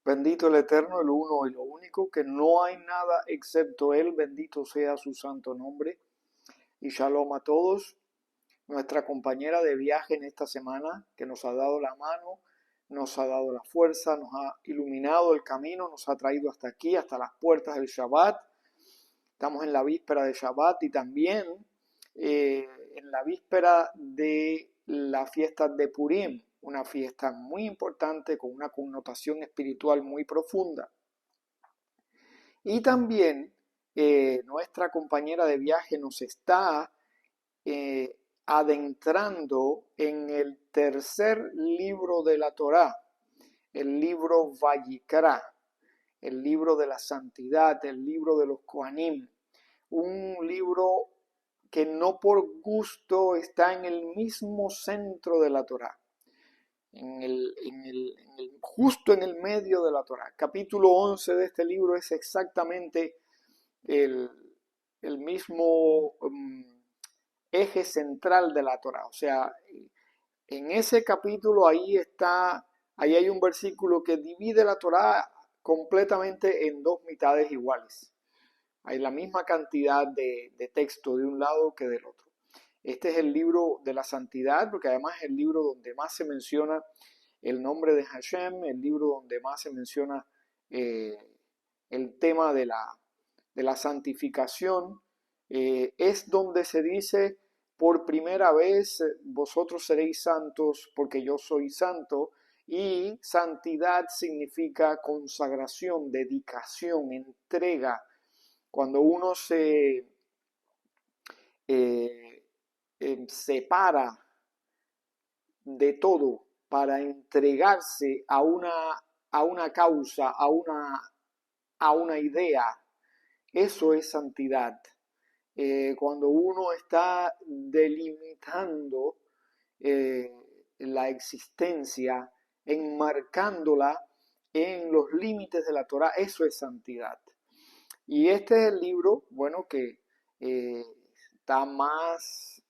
Bendito el Eterno, el uno y lo único, que no hay nada excepto Él, bendito sea su santo nombre. Y shalom a todos. Nuestra compañera de viaje en esta semana, que nos ha dado la mano, nos ha dado la fuerza, nos ha iluminado el camino, nos ha traído hasta aquí, hasta las puertas del Shabbat. Estamos en la víspera de Shabbat y también en la víspera de la fiesta de Purim, una fiesta muy importante con una connotación espiritual muy profunda. Y también nuestra compañera de viaje nos está adentrando en el tercer libro de la Torá, el libro Vayikra, el libro de la santidad, el libro de los Kohanim, un libro que no por gusto está en el mismo centro de la Torá, justo en el medio de la Torá. Capítulo 11 de este libro es exactamente el mismo eje central de la Torá. O sea, en ese capítulo ahí hay un versículo que divide la Torá completamente en dos mitades iguales. Hay la misma cantidad de texto de un lado que del otro. Este es el libro de la santidad, porque además es el libro donde más se menciona el nombre de Hashem, el libro donde más se menciona el tema de la santificación. Es donde se dice por primera vez, vosotros seréis santos porque yo soy santo, y santidad significa consagración, dedicación, entrega. Cuando uno se separa de todo para entregarse a una causa, a una idea, eso es santidad. Cuando uno está delimitando la existencia, enmarcándola en los límites de la Torá, eso es santidad. Y este es el libro, bueno, que está más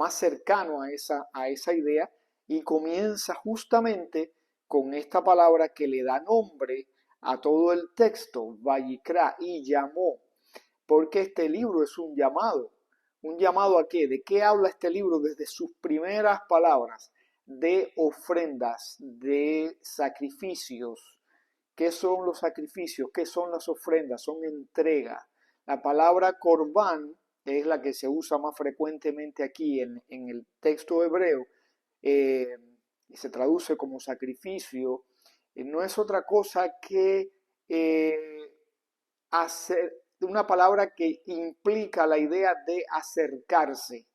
cercano a esa idea y comienza justamente con esta palabra que le da nombre a todo el texto, Vayikra, y llamó, porque este libro es un llamado. ¿Un llamado a qué? ¿De qué habla este libro desde sus primeras palabras? De ofrendas, de sacrificios. ¿Qué son los sacrificios? ¿Qué son las ofrendas? Son entrega. La palabra corbán, que es la que se usa más frecuentemente aquí en el texto hebreo, y se traduce como sacrificio, no es otra cosa que hacer una palabra que implica la idea de acercarse,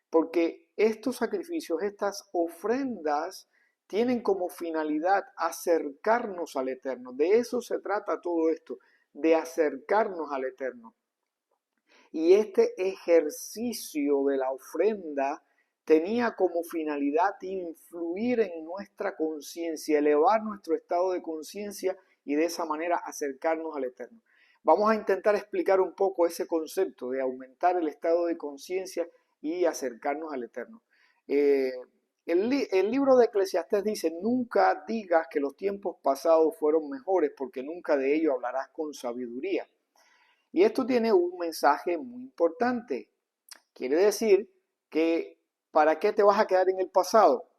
porque estos sacrificios, estas ofrendas, tienen como finalidad acercarnos al Eterno. De eso se trata todo esto, de acercarnos al Eterno. Y este ejercicio de la ofrenda tenía como finalidad influir en nuestra conciencia, elevar nuestro estado de conciencia y de esa manera acercarnos al Eterno. Vamos a intentar explicar un poco ese concepto de aumentar el estado de conciencia y acercarnos al Eterno. El libro de Eclesiastés dice: nunca digas que los tiempos pasados fueron mejores, porque nunca de ello hablarás con sabiduría. Y esto tiene un mensaje muy importante. Quiere decir que ¿para qué te vas a quedar en el pasado?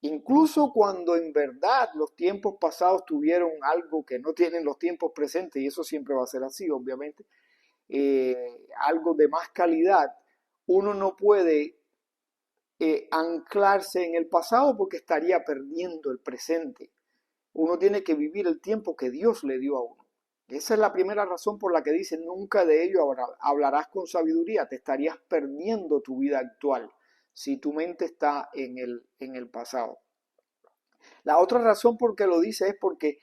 Incluso cuando en verdad los tiempos pasados tuvieron algo que no tienen los tiempos presentes, y eso siempre va a ser así, obviamente, algo de más calidad, uno no puede anclarse en el pasado porque estaría perdiendo el presente. Uno tiene que vivir el tiempo que Dios le dio a uno. Esa es la primera razón por la que dice: nunca de ello hablarás con sabiduría. Te estarías perdiendo tu vida actual si tu mente está en el pasado. La otra razón por que lo dice es porque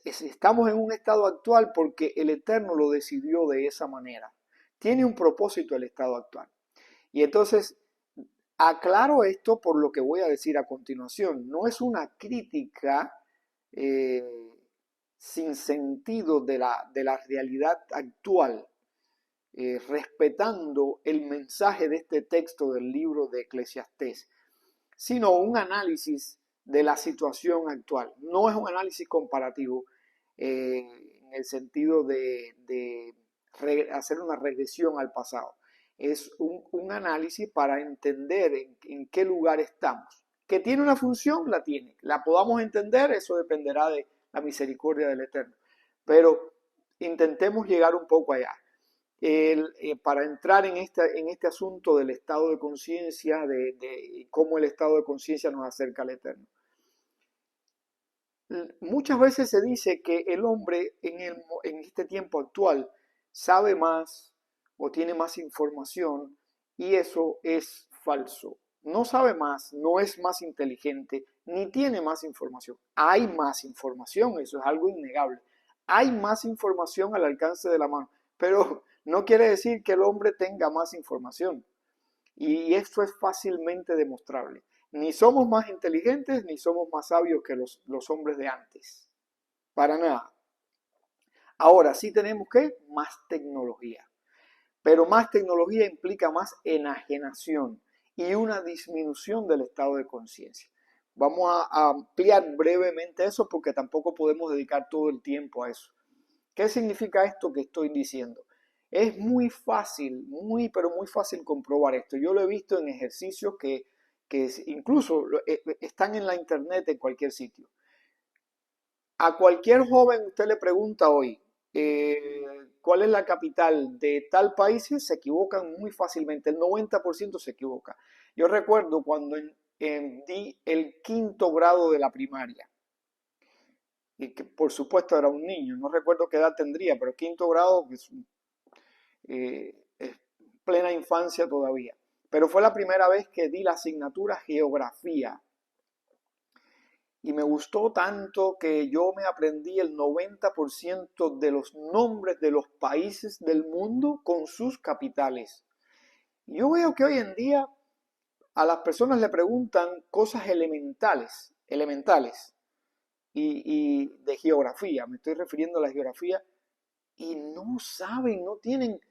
estamos en un estado actual porque el Eterno lo decidió de esa manera. Tiene un propósito el estado actual. Y entonces aclaro esto por lo que voy a decir a continuación. No es una crítica sin sentido de la realidad actual, respetando el mensaje de este texto del libro de Eclesiastés, sino un análisis de la situación actual. No es un análisis comparativo en el sentido de hacer una regresión al pasado. Es un análisis para entender en qué lugar estamos. Que tiene una función, la tiene. La podamos entender, eso dependerá de la misericordia del Eterno. Pero intentemos llegar un poco allá. Para entrar en este asunto del estado de conciencia, de cómo el estado de conciencia nos acerca al Eterno. Muchas veces se dice que el hombre en este tiempo actual sabe más o tiene más información, y eso es falso. No sabe más, no es más inteligente, ni tiene más información. Hay más información, eso es algo innegable. Hay más información al alcance de la mano, pero no quiere decir que el hombre tenga más información. Y esto es fácilmente demostrable. Ni somos más inteligentes, ni somos más sabios que los hombres de antes. Para nada. Ahora sí tenemos que más tecnología. Pero más tecnología implica más enajenación y una disminución del estado de conciencia. Vamos a ampliar brevemente eso porque tampoco podemos dedicar todo el tiempo a eso. ¿Qué significa esto que estoy diciendo? Es muy fácil, pero muy fácil comprobar esto. Yo lo he visto en ejercicios que incluso están en la internet en cualquier sitio. A cualquier joven usted le pregunta hoy cuál es la capital de tal país, se equivocan muy fácilmente, el 90% se equivoca. Yo recuerdo cuando di el 5º grado de la primaria, y que por supuesto era un niño, no recuerdo qué edad tendría, pero 5º grado es plena infancia todavía. Pero fue la primera vez que di la asignatura geografía. Y me gustó tanto que yo me aprendí el 90% de los nombres de los países del mundo con sus capitales. Yo veo que hoy en día a las personas le preguntan cosas elementales y de geografía, me estoy refiriendo a la geografía, y no saben, no tienen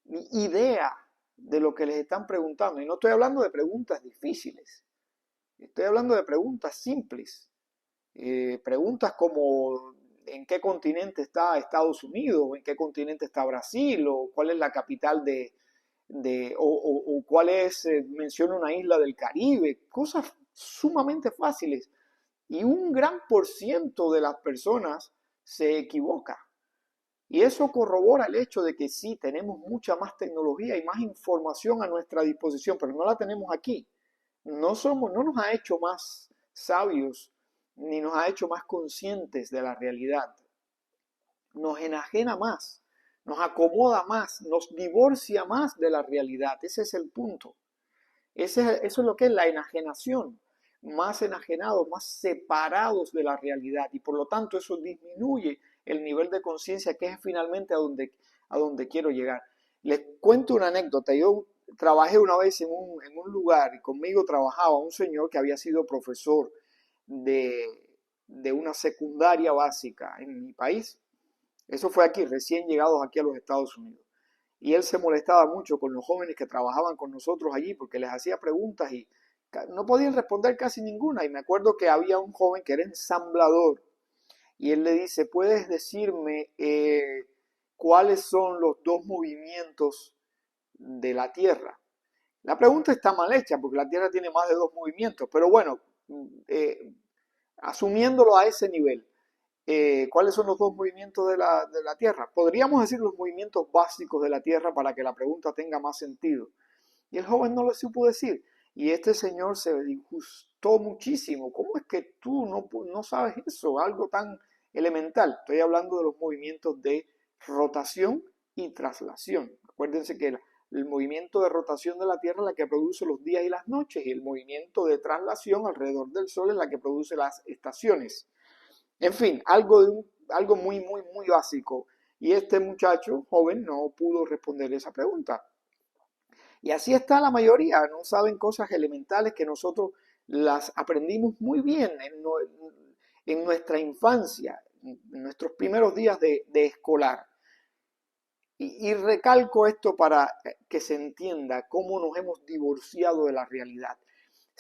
ni idea de lo que les están preguntando. Y no estoy hablando de preguntas difíciles, estoy hablando de preguntas simples. Preguntas como ¿en qué continente está Estados Unidos? ¿En qué continente está Brasil? ¿O cuál es la capital o cuál es, menciona una isla del Caribe? Cosas sumamente fáciles. Y un gran por ciento de las personas se equivoca. Y eso corrobora el hecho de que sí, tenemos mucha más tecnología y más información a nuestra disposición, pero no la tenemos aquí. No nos ha hecho más sabios, ni nos ha hecho más conscientes de la realidad. Nos enajena más, nos acomoda más, nos divorcia más de la realidad. Ese es el punto. Eso es lo que es la enajenación. Más enajenados, más separados de la realidad. Y por lo tanto eso disminuye el nivel de conciencia, que es finalmente a donde quiero llegar. Les cuento una anécdota. Yo trabajé una vez en un lugar y conmigo trabajaba un señor que había sido profesor de una secundaria básica en mi país. Eso fue aquí, recién llegados aquí a los Estados Unidos. Y él se molestaba mucho con los jóvenes que trabajaban con nosotros allí porque les hacía preguntas y no podían responder casi ninguna. Y me acuerdo que había un joven que era ensamblador y él le dice, ¿puedes decirme cuáles son los dos movimientos de la Tierra? La pregunta está mal hecha porque la Tierra tiene más de dos movimientos, pero bueno, asumiéndolo a ese nivel, ¿cuáles son los dos movimientos de la Tierra? Podríamos decir los movimientos básicos de la Tierra para que la pregunta tenga más sentido. Y el joven no lo supo decir. Y este señor se disgustó muchísimo. ¿Cómo es que tú no sabes eso? Algo tan elemental. Estoy hablando de los movimientos de rotación y traslación. Acuérdense que el movimiento de rotación de la Tierra es la que produce los días y las noches, y el movimiento de traslación alrededor del Sol es la que produce las estaciones. En fin, algo muy, muy, muy básico. Y este muchacho joven no pudo responder esa pregunta. Y así está la mayoría, no saben cosas elementales que nosotros las aprendimos muy bien en nuestra infancia, en nuestros primeros días de escolar. Y recalco esto para que se entienda cómo nos hemos divorciado de la realidad.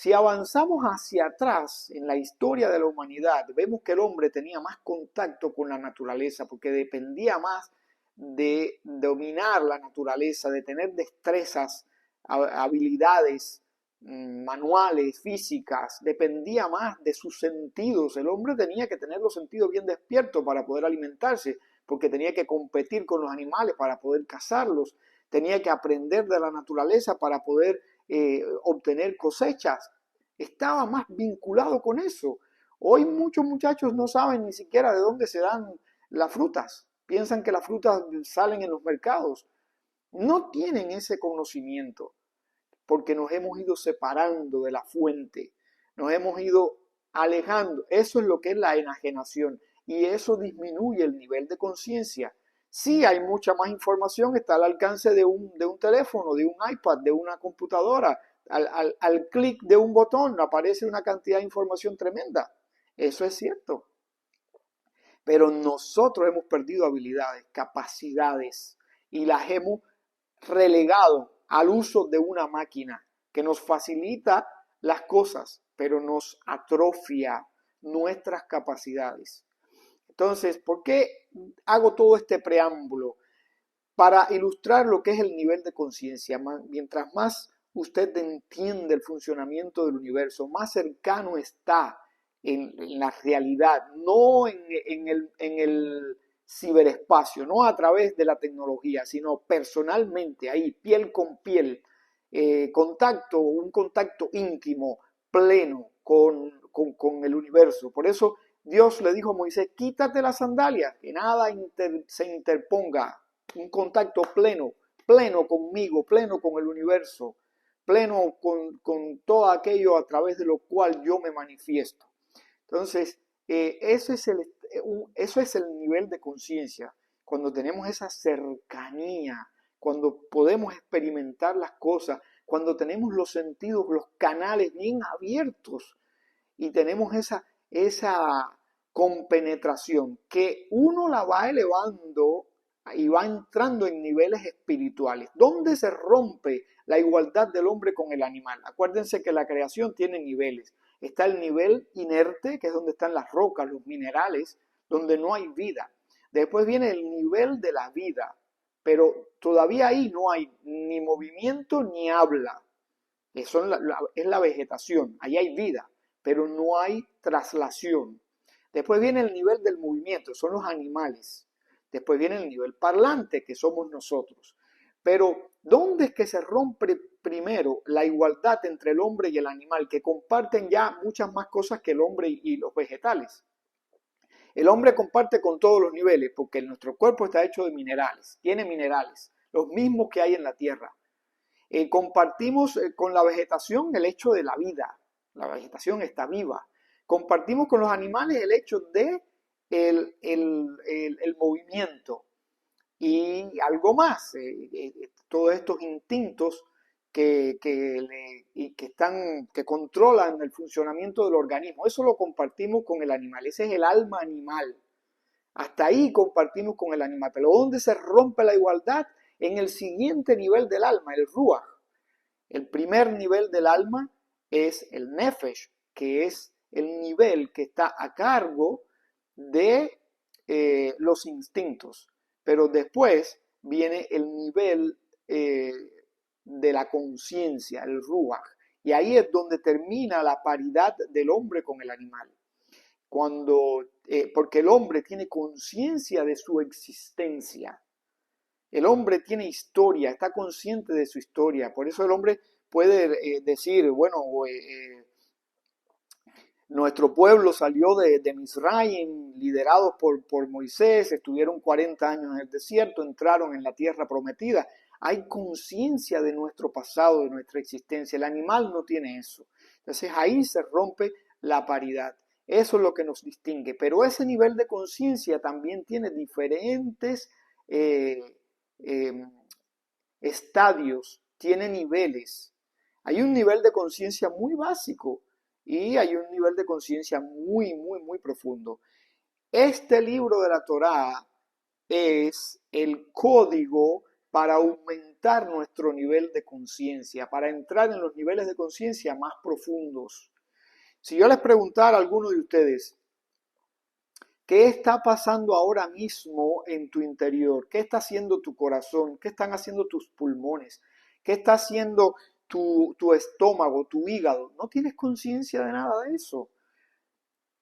Si avanzamos hacia atrás en la historia de la humanidad, vemos que el hombre tenía más contacto con la naturaleza porque dependía más de dominar la naturaleza, de tener destrezas, habilidades manuales, físicas, dependía más de sus sentidos. El hombre tenía que tener los sentidos bien despiertos para poder alimentarse, porque tenía que competir con los animales para poder cazarlos, tenía que aprender de la naturaleza para poder obtener cosechas. Estaba más vinculado con eso. Hoy muchos muchachos no saben ni siquiera de dónde se dan las frutas. Piensan que las frutas salen en los mercados. No tienen ese conocimiento porque nos hemos ido separando de la fuente, nos hemos ido alejando. Eso es lo que es la enajenación y eso disminuye el nivel de conciencia. Sí, hay mucha más información, está al alcance de un teléfono, de un iPad, de una computadora. Al clic de un botón aparece una cantidad de información tremenda. Eso es cierto. Pero nosotros hemos perdido habilidades, capacidades y las hemos relegado al uso de una máquina que nos facilita las cosas, pero nos atrofia nuestras capacidades. Entonces, ¿por qué hago todo este preámbulo? Para ilustrar lo que es el nivel de conciencia. Mientras más usted entiende el funcionamiento del universo, más cercano está en la realidad, no en el ciberespacio, no a través de la tecnología, sino personalmente, ahí, piel con piel, un contacto íntimo, pleno con el universo. Por eso Dios le dijo a Moisés, quítate las sandalias, que nada se interponga, un contacto pleno, pleno conmigo, pleno con el universo, pleno con todo aquello a través de lo cual yo me manifiesto. Entonces, eso es el nivel de conciencia, cuando tenemos esa cercanía, cuando podemos experimentar las cosas, cuando tenemos los sentidos, los canales bien abiertos y tenemos esa compenetración que uno la va elevando y va entrando en niveles espirituales. ¿Dónde se rompe la igualdad del hombre con el animal? Acuérdense que la creación tiene niveles. Está el nivel inerte, que es donde están las rocas, los minerales, donde no hay vida. Después viene el nivel de la vida, pero todavía ahí no hay ni movimiento ni habla. Eso es la vegetación, ahí hay vida, pero no hay traslación. Después viene el nivel del movimiento, son los animales. Después viene el nivel parlante, que somos nosotros. Pero, ¿dónde es que se rompe primero la igualdad entre el hombre y el animal, que comparten ya muchas más cosas que el hombre y los vegetales? El hombre comparte con todos los niveles, porque nuestro cuerpo está hecho de minerales, tiene minerales, los mismos que hay en la tierra. Compartimos con la vegetación el hecho de la vida, la vegetación está viva. Compartimos con los animales el hecho de el movimiento y algo más, todos estos instintos que controlan el funcionamiento del organismo. Eso lo compartimos con el animal, ese es el alma animal. Hasta ahí compartimos con el animal, pero ¿dónde se rompe la igualdad? En el siguiente nivel del alma, el ruach. El primer nivel del alma es el nefesh, que es el nivel que está a cargo de los instintos. Pero después viene el nivel de la conciencia, el ruach. Y ahí es donde termina la paridad del hombre con el animal. Porque el hombre tiene conciencia de su existencia. El hombre tiene historia, está consciente de su historia. Por eso el hombre puede decir, bueno, nuestro pueblo salió de Misraim, liderados por Moisés, estuvieron 40 años en el desierto, entraron en la tierra prometida. Hay conciencia de nuestro pasado, de nuestra existencia. El animal no tiene eso. Entonces ahí se rompe la paridad. Eso es lo que nos distingue. Pero ese nivel de conciencia también tiene diferentes estadios, tiene niveles. Hay un nivel de conciencia muy básico y hay un nivel de conciencia muy, muy, muy profundo. Este libro de la Torá es el código para aumentar nuestro nivel de conciencia, para entrar en los niveles de conciencia más profundos. Si yo les preguntara a alguno de ustedes, ¿qué está pasando ahora mismo en tu interior? ¿Qué está haciendo tu corazón? ¿Qué están haciendo tus pulmones? ¿Qué está haciendo tu estómago, tu hígado? ¿No tienes conciencia de nada de eso?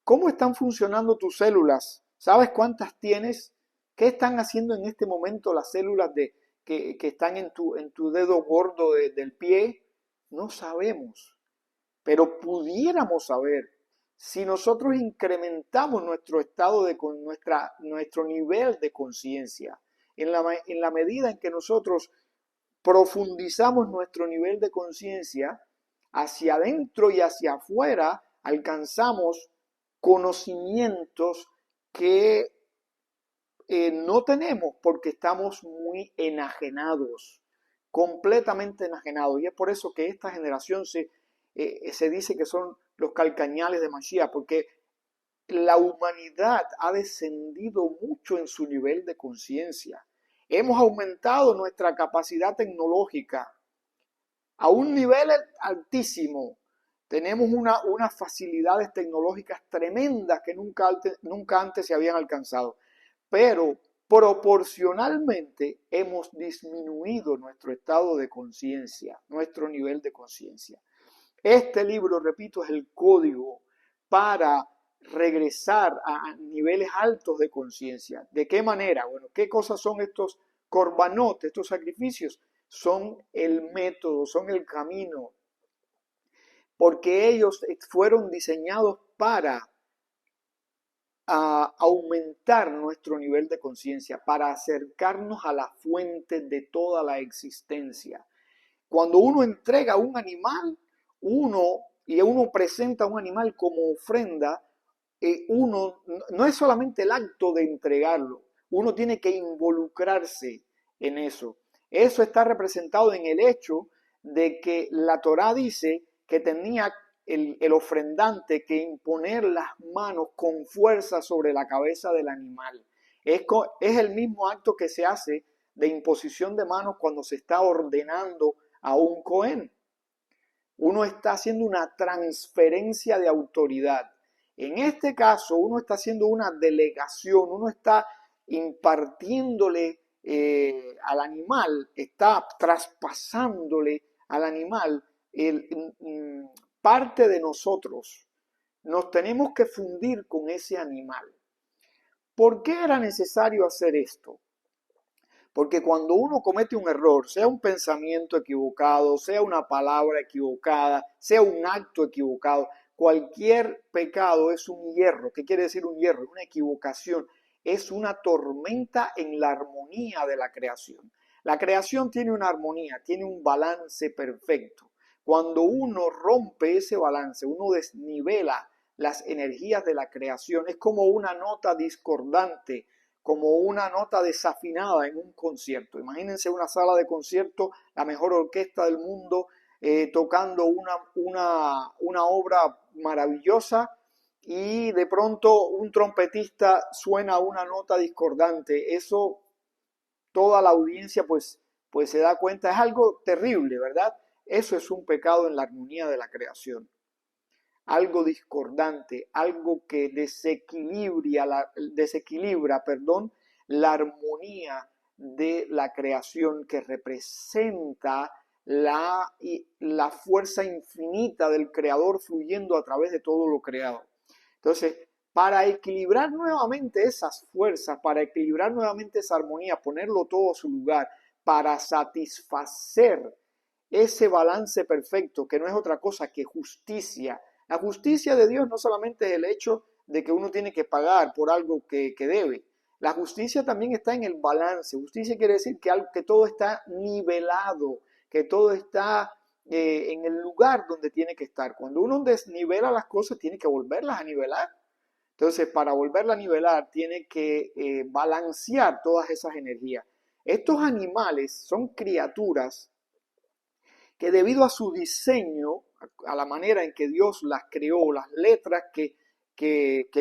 ¿Cómo están funcionando tus células? ¿Sabes cuántas tienes? ¿Qué están haciendo en este momento las células que están en tu dedo gordo del pie? No sabemos, pero pudiéramos saber si nosotros incrementamos nuestro estado nuestro nivel de conciencia. En la medida en que nosotros profundizamos nuestro nivel de conciencia, hacia adentro y hacia afuera alcanzamos conocimientos que no tenemos porque estamos muy enajenados, completamente enajenados. Y es por eso que esta generación se dice que son los calcañales de Mashiach, porque la humanidad ha descendido mucho en su nivel de conciencia. Hemos aumentado nuestra capacidad tecnológica a un nivel altísimo. Tenemos unas facilidades tecnológicas tremendas que nunca antes se habían alcanzado. Pero proporcionalmente hemos disminuido nuestro estado de conciencia, nuestro nivel de conciencia. Este libro, repito, es el código para regresar a niveles altos de conciencia. ¿De qué manera? Bueno, ¿qué cosas son estos korbanot, estos sacrificios? Son el método, son el camino, porque ellos fueron diseñados para aumentar nuestro nivel de conciencia, para acercarnos a la fuente de toda la existencia. Cuando uno entrega un animal, uno presenta un animal como ofrenda, uno no es solamente el acto de entregarlo, uno tiene que involucrarse en eso. Eso está representado en el hecho de que la Torá dice que tenía el ofrendante que imponer las manos con fuerza sobre la cabeza del animal. Es el mismo acto que se hace de imposición de manos cuando se está ordenando a un cohen. Uno está haciendo una transferencia de autoridad. En este caso, uno está haciendo una delegación, uno está impartiéndole al animal, está traspasándole al animal parte de nosotros. Nos tenemos que fundir con ese animal. ¿Por qué era necesario hacer esto? Porque cuando uno comete un error, sea un pensamiento equivocado, sea una palabra equivocada, sea un acto equivocado, cualquier pecado es un hierro. ¿Qué quiere decir un hierro? Es una equivocación, es una tormenta en la armonía de la creación. La creación tiene una armonía, tiene un balance perfecto. Cuando uno rompe ese balance, uno desnivela las energías de la creación, es como una nota discordante, como una nota desafinada en un concierto. Imagínense una sala de concierto, la mejor orquesta del mundo, tocando una obra maravillosa y de pronto un trompetista suena una nota discordante. Eso toda la audiencia pues se da cuenta, es algo terrible, ¿verdad? Eso es un pecado en la armonía de la creación. Algo discordante, algo que desequilibra la armonía de la creación, que representa la fuerza infinita del creador fluyendo a través de todo lo creado. Entonces, para equilibrar nuevamente esas fuerzas, para equilibrar nuevamente esa armonía, ponerlo todo a su lugar, para satisfacer ese balance perfecto, que no es otra cosa que justicia. La justicia de Dios no solamente es el hecho de que uno tiene que pagar por algo que debe. La justicia también está en el balance. Justicia quiere decir que todo está nivelado, que todo está en el lugar donde tiene que estar. Cuando uno desnivela las cosas, tiene que volverlas a nivelar. Entonces, para volverla a nivelar, tiene que balancear todas esas energías. Estos animales son criaturas que debido a su diseño, a la manera en que Dios las creó, las letras que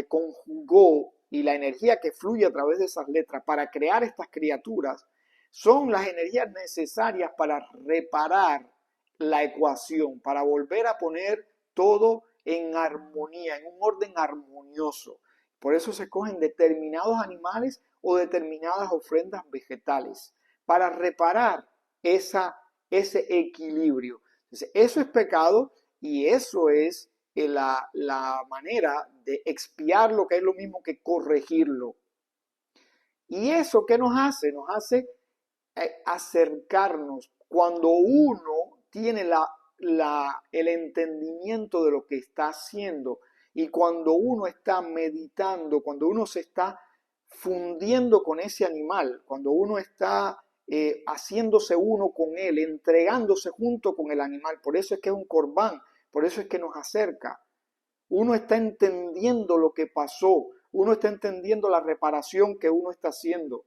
conjugó y la energía que fluye a través de esas letras para crear estas criaturas, Son las energías necesarias para reparar la ecuación, para volver a poner todo en armonía, en un orden armonioso. Por eso se escogen determinados animales o determinadas ofrendas vegetales, para reparar ese equilibrio. Entonces, eso es pecado y eso es la manera de expiar lo que es lo mismo que corregirlo. ¿Y eso qué nos hace? Nos hace acercarnos. Cuando uno tiene el entendimiento de lo que está haciendo y cuando uno está meditando, cuando uno se está fundiendo con ese animal, cuando uno está haciéndose uno con él, entregándose junto con el animal, por eso es que es un corbán, por eso es que nos acerca. Uno está entendiendo lo que pasó, uno está entendiendo la reparación que uno está haciendo.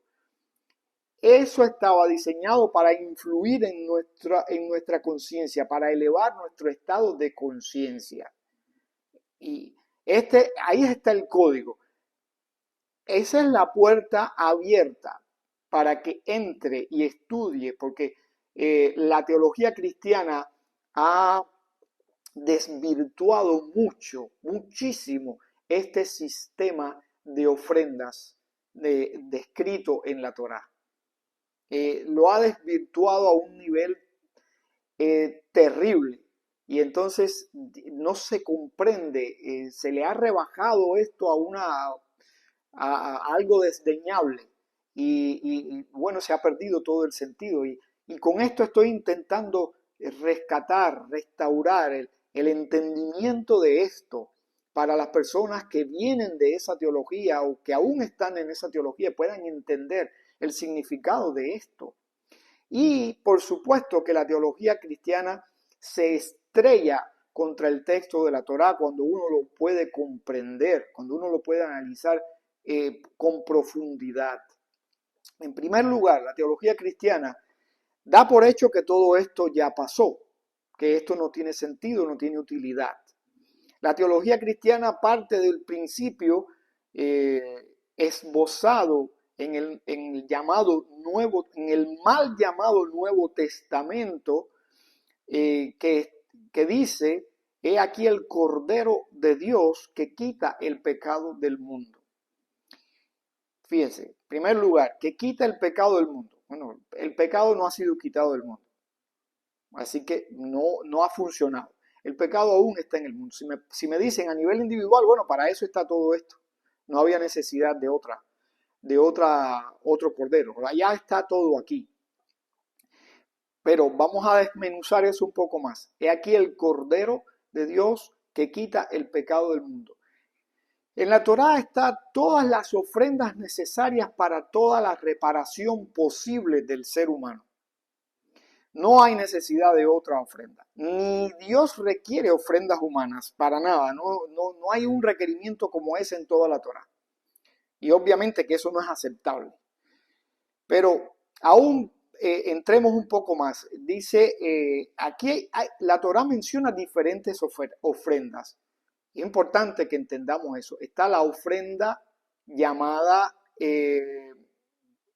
Eso estaba diseñado para influir en nuestra conciencia, para elevar nuestro estado de conciencia. Y ahí está el código. Esa es la puerta abierta para que entre y estudie, porque la teología cristiana ha desvirtuado muchísimo este sistema de ofrendas descrito en la Torá. Lo ha desvirtuado a un nivel terrible y entonces no se comprende, se le ha rebajado esto a algo desdeñable y bueno, se ha perdido todo el sentido y con esto estoy intentando rescatar, restaurar el entendimiento de esto para las personas que vienen de esa teología o que aún están en esa teología puedan entender el significado de esto. Y por supuesto que la teología cristiana se estrella contra el texto de la Torá cuando uno lo puede comprender, cuando uno lo puede analizar con profundidad. En primer lugar, la teología cristiana da por hecho que todo esto ya pasó, que esto no tiene sentido, no tiene utilidad. La teología cristiana parte del principio esbozado en el llamado nuevo, en el mal llamado Nuevo Testamento, que dice: he aquí el Cordero de Dios que quita el pecado del mundo. Fíjense, en primer lugar, que quita el pecado del mundo. Bueno, el pecado no ha sido quitado del mundo, así que no ha funcionado. El pecado aún está en el mundo. Si me dicen a nivel individual, bueno, para eso está todo esto. No había necesidad de otro cordero. Ya está todo aquí. Pero vamos a desmenuzar eso un poco más. He aquí el Cordero de Dios que quita el pecado del mundo. En la Torá están todas las ofrendas necesarias para toda la reparación posible del ser humano. No hay necesidad de otra ofrenda. Ni Dios requiere ofrendas humanas, para nada. No hay un requerimiento como ese en toda la Torá. Y obviamente que eso no es aceptable. Pero aún entremos un poco más. Dice, aquí la Torá menciona diferentes ofrendas. Es importante que entendamos eso. Está la ofrenda llamada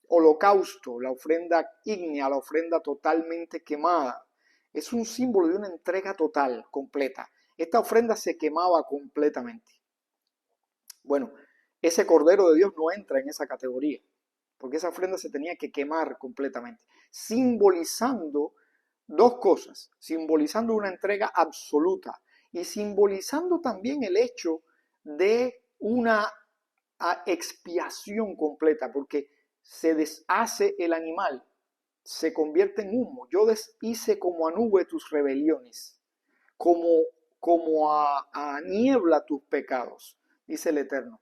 holocausto, la ofrenda ígnea, la ofrenda totalmente quemada. Es un símbolo de una entrega total, completa. Esta ofrenda se quemaba completamente. Bueno, ese Cordero de Dios no entra en esa categoría, porque esa ofrenda se tenía que quemar completamente, simbolizando dos cosas, simbolizando una entrega absoluta y simbolizando también el hecho de una expiación completa, porque se deshace el animal, se convierte en humo. Yo deshice como a nube tus rebeliones, como a niebla tus pecados, dice el Eterno.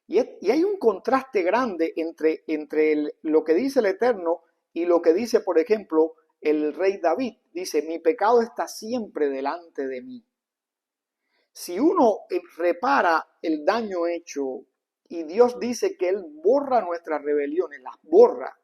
Y hay un contraste grande entre lo que dice el Eterno y lo que dice, por ejemplo, el rey David. Dice: mi pecado está siempre delante de mí. Si uno repara el daño hecho y Dios dice que Él borra nuestras rebeliones, las borra,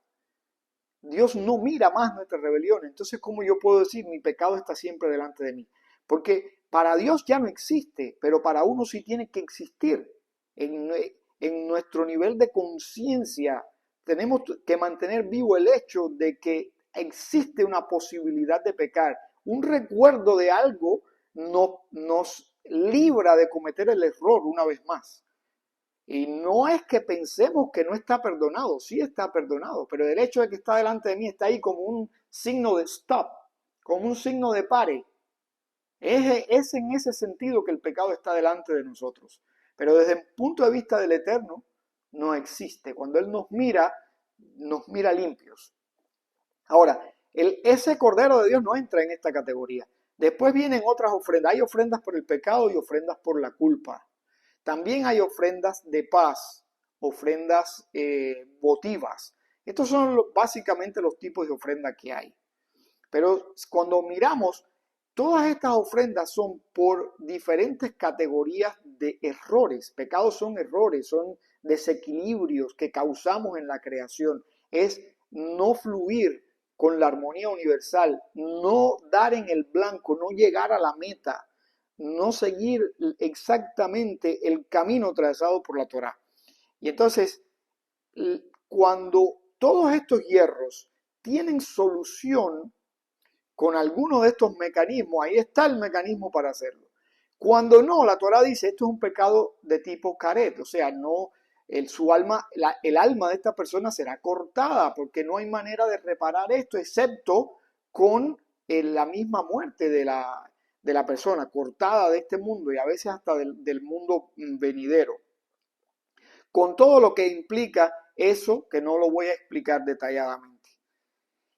Dios no mira más nuestras rebeliones. Entonces, ¿cómo yo puedo decir mi pecado está siempre delante de mí? Porque para Dios ya no existe, pero para uno sí tiene que existir en nuestro nivel de conciencia tenemos que mantener vivo el hecho de que existe una posibilidad de pecar. Un recuerdo de algo nos libra de cometer el error una vez más. Y no es que pensemos que no está perdonado, sí está perdonado, pero el hecho de que está delante de mí está ahí como un signo de stop, como un signo de pare. Es en ese sentido que el pecado está delante de nosotros. Pero desde el punto de vista del Eterno, no existe. Cuando Él nos mira limpios. Ahora, ese Cordero de Dios no entra en esta categoría. Después vienen otras ofrendas. Hay ofrendas por el pecado y ofrendas por la culpa. También hay ofrendas de paz, ofrendas votivas. Estos son básicamente los tipos de ofrenda que hay. Pero cuando miramos, todas estas ofrendas son por diferentes categorías de errores. Pecados son errores, son desequilibrios que causamos en la creación. Es no fluir con la armonía universal, no dar en el blanco, no llegar a la meta, no seguir exactamente el camino trazado por la Torá. Y entonces, cuando todos estos hierros tienen solución con alguno de estos mecanismos, ahí está el mecanismo para hacerlo. Cuando no, la Torá dice, esto es un pecado de tipo caret, o sea, no, el alma de esta persona será cortada, porque no hay manera de reparar esto, excepto con la misma muerte de la persona, cortada de este mundo y a veces hasta del mundo venidero. Con todo lo que implica eso, que no lo voy a explicar detalladamente.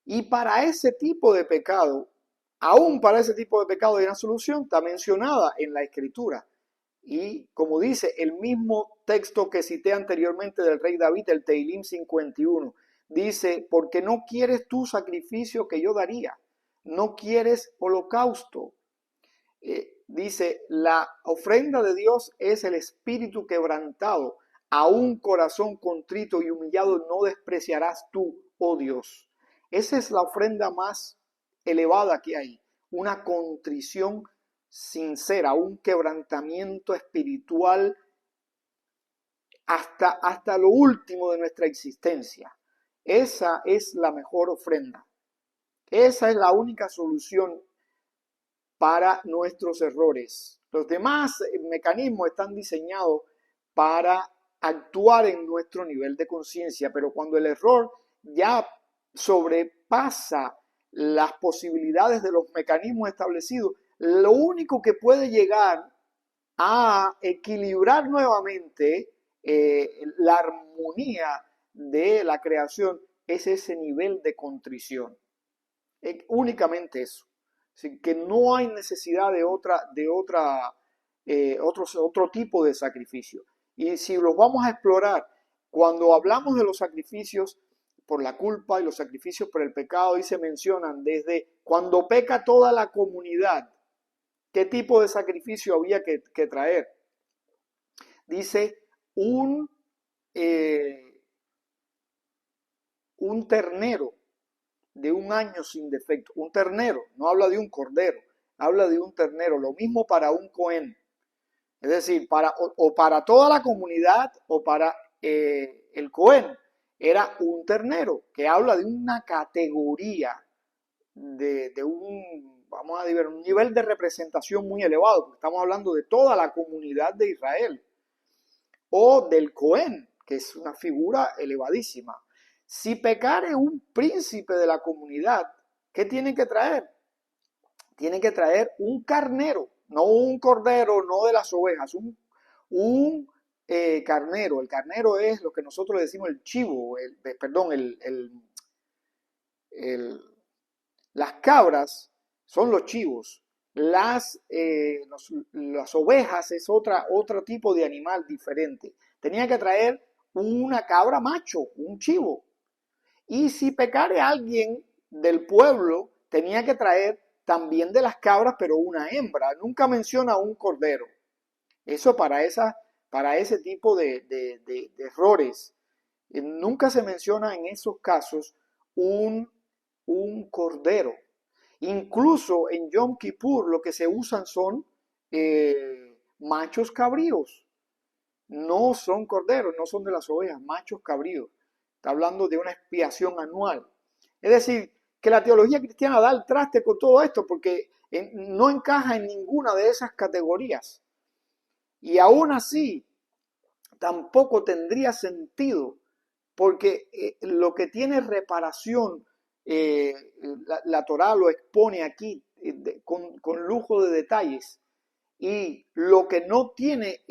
Y para ese tipo de pecado, aún para ese tipo de pecado hay una solución, está mencionada en la Escritura. Y como dice el mismo texto que cité anteriormente del rey David, el Teilim 51, dice, porque no quieres tu sacrificio que yo daría, no quieres holocausto. Dice, la ofrenda de Dios es el espíritu quebrantado, a un corazón contrito y humillado no despreciarás tú, oh Dios. Esa es la ofrenda más elevada que hay, una contrición sincera, un quebrantamiento espiritual hasta lo último de nuestra existencia. Esa es la mejor ofrenda. Esa es la única solución para nuestros errores. Los demás mecanismos están diseñados para actuar en nuestro nivel de conciencia, pero cuando el error ya sobrepasa las posibilidades de los mecanismos establecidos, lo único que puede llegar a equilibrar nuevamente la armonía de la creación es ese nivel de contrición. Únicamente eso. Así que no hay necesidad de otro tipo de sacrificio. Y si los vamos a explorar, cuando hablamos de los sacrificios por la culpa y los sacrificios por el pecado, ahí se mencionan desde cuando peca toda la comunidad, qué tipo de sacrificio había que traer. Dice un ternero de un año sin defecto. Un ternero, no habla de un cordero, habla de un ternero. Lo mismo para un cohen. Es decir, para toda la comunidad o para el cohen. Era un ternero, que habla de una categoría, de vamos a decir, un nivel de representación muy elevado, porque estamos hablando de toda la comunidad de Israel. O del cohen, que es una figura elevadísima. Si pecare un príncipe de la comunidad, ¿qué tiene que traer? Tiene que traer un carnero, no un cordero, no de las ovejas, un carnero. El carnero es lo que nosotros le decimos el chivo, las cabras son los chivos. Las ovejas es otro tipo de animal diferente. Tenía que traer una cabra macho, un chivo. Y si pecare alguien del pueblo, tenía que traer también de las cabras, pero una hembra. Nunca menciona un cordero. Eso para ese tipo de errores. Nunca se menciona en esos casos un cordero. Incluso en Yom Kippur lo que se usan son machos cabríos. No son corderos, no son de las ovejas, machos cabríos. Está hablando de una expiación anual. Es decir, que la teología cristiana da el traste con todo esto porque no encaja en ninguna de esas categorías. Y aún así, tampoco tendría sentido, porque lo que tiene reparación, la Torá lo expone aquí con lujo de detalles, y lo que no tiene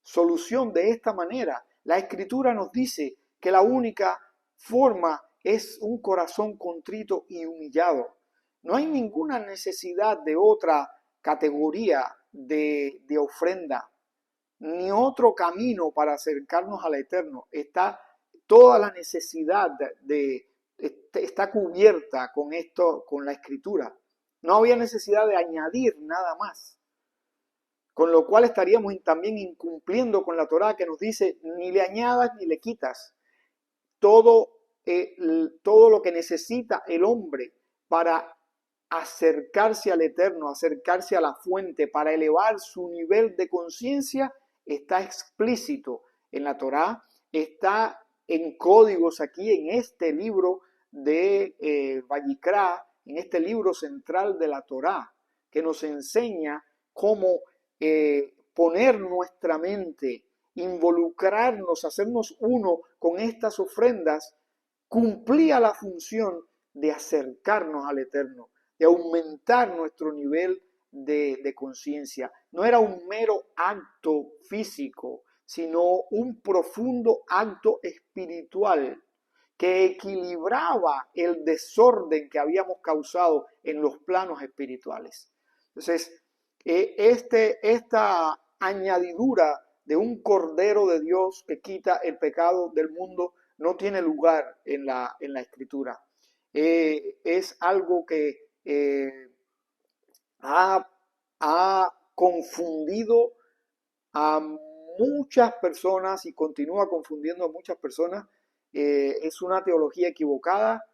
solución de esta manera, la Escritura nos dice que la única forma es un corazón contrito y humillado. No hay ninguna necesidad de otra categoría de ofrenda, ni otro camino para acercarnos al Eterno. Está toda la necesidad está cubierta con esto, con la Escritura. No había necesidad de añadir nada más. Con lo cual estaríamos también incumpliendo con la Torá, que nos dice ni le añadas ni le quitas. Todo lo que necesita el hombre para acercarse al Eterno, acercarse a la fuente, para elevar su nivel de conciencia, está explícito en la Torá, está en códigos aquí en este libro de Vayikra, en este libro central de la Torá, que nos enseña cómo poner nuestra mente, involucrarnos, hacernos uno con estas ofrendas, cumplía la función de acercarnos al Eterno, de aumentar nuestro nivel de conciencia. No era un mero acto físico, sino un profundo acto espiritual que equilibraba el desorden que habíamos causado en los planos espirituales. Entonces, esta añadidura de un Cordero de Dios que quita el pecado del mundo no tiene lugar en la Escritura. Es algo que ha confundido a muchas personas y continúa confundiendo a muchas personas. Es una teología equivocada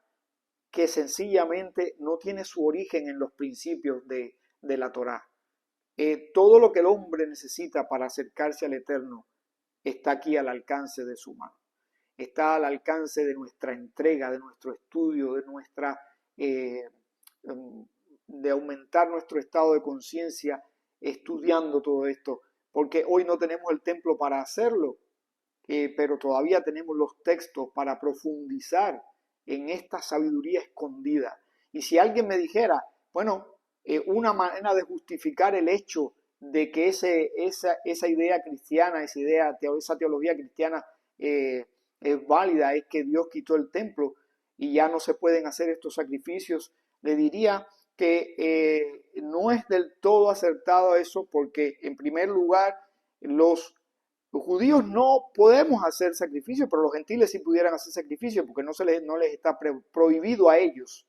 que sencillamente no tiene su origen en los principios de la Torá. Todo lo que el hombre necesita para acercarse al Eterno está aquí al alcance de su mano. Está al alcance de nuestra entrega, de nuestro estudio, de aumentar nuestro estado de conciencia estudiando todo esto, porque hoy no tenemos el templo para hacerlo, pero todavía tenemos los textos para profundizar en esta sabiduría escondida. Y si alguien me dijera, bueno, una manera de justificar el hecho de que esa idea cristiana, esa teología cristiana es válida, es que Dios quitó el templo y ya no se pueden hacer estos sacrificios, le diría que no es del todo acertado eso, porque en primer lugar los judíos no podemos hacer sacrificios, pero los gentiles sí pudieran hacer sacrificios porque no les está prohibido a ellos,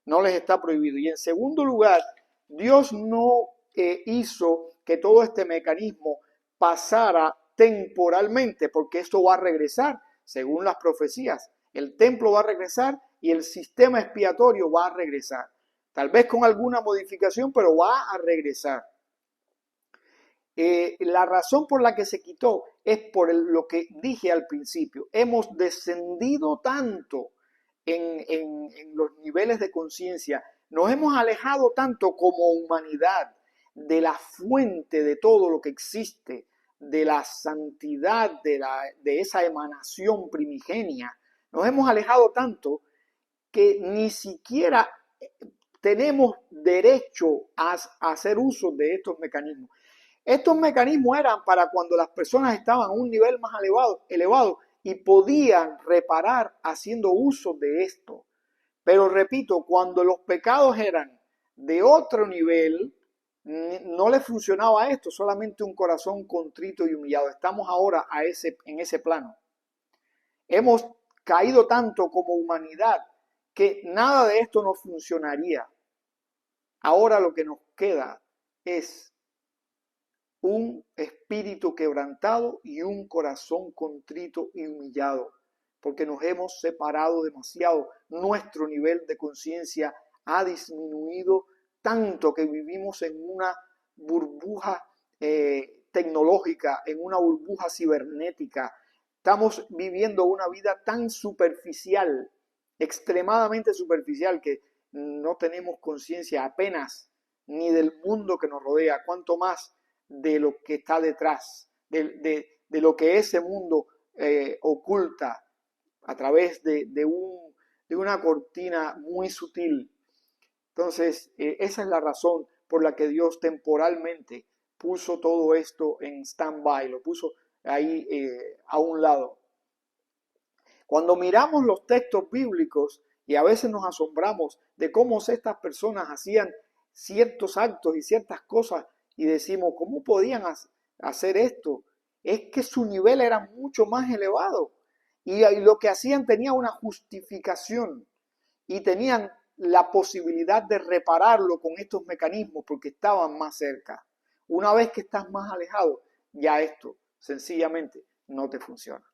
no les está prohibido. Y en segundo lugar, Dios no hizo que todo este mecanismo pasara temporalmente, porque esto va a regresar, según las profecías. El templo va a regresar y el sistema expiatorio va a regresar. Tal vez con alguna modificación, pero va a regresar. La razón por la que se quitó es por lo que dije al principio. Hemos descendido tanto en los niveles de conciencia, nos hemos alejado tanto como humanidad de la fuente de todo lo que existe, de la santidad, de esa emanación primigenia. Nos hemos alejado tanto que ni siquiera tenemos derecho a hacer uso de estos mecanismos. Estos mecanismos eran para cuando las personas estaban a un nivel más elevado y podían reparar haciendo uso de esto. Pero repito, cuando los pecados eran de otro nivel, no le funcionaba esto, solamente un corazón contrito y humillado. Estamos ahora en ese plano. Hemos caído tanto como humanidad que nada de esto nos funcionaría. Ahora lo que nos queda es un espíritu quebrantado y un corazón contrito y humillado, porque nos hemos separado demasiado. Nuestro nivel de conciencia ha disminuido tanto que vivimos en una burbuja tecnológica, en una burbuja cibernética. Estamos viviendo una vida tan superficial, extremadamente superficial, que no tenemos conciencia apenas ni del mundo que nos rodea, cuanto más de lo que está detrás, de lo que ese mundo oculta a través de una cortina muy sutil. Entonces, esa es la razón por la que Dios temporalmente puso todo esto en stand-by, lo puso ahí a un lado. Cuando miramos los textos bíblicos y a veces nos asombramos de cómo estas personas hacían ciertos actos y ciertas cosas y decimos, ¿cómo podían hacer esto? Es que su nivel era mucho más elevado y lo que hacían tenía una justificación y tenían la posibilidad de repararlo con estos mecanismos porque estaban más cerca. Una vez que estás más alejado, ya esto sencillamente no te funciona.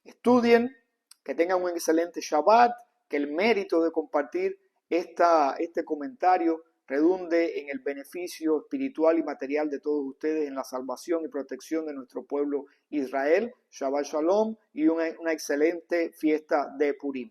Estudien, que tengan un excelente Shabbat, que el mérito de compartir este comentario redunde en el beneficio espiritual y material de todos ustedes en la salvación y protección de nuestro pueblo Israel. Shabbat Shalom y una excelente fiesta de Purim.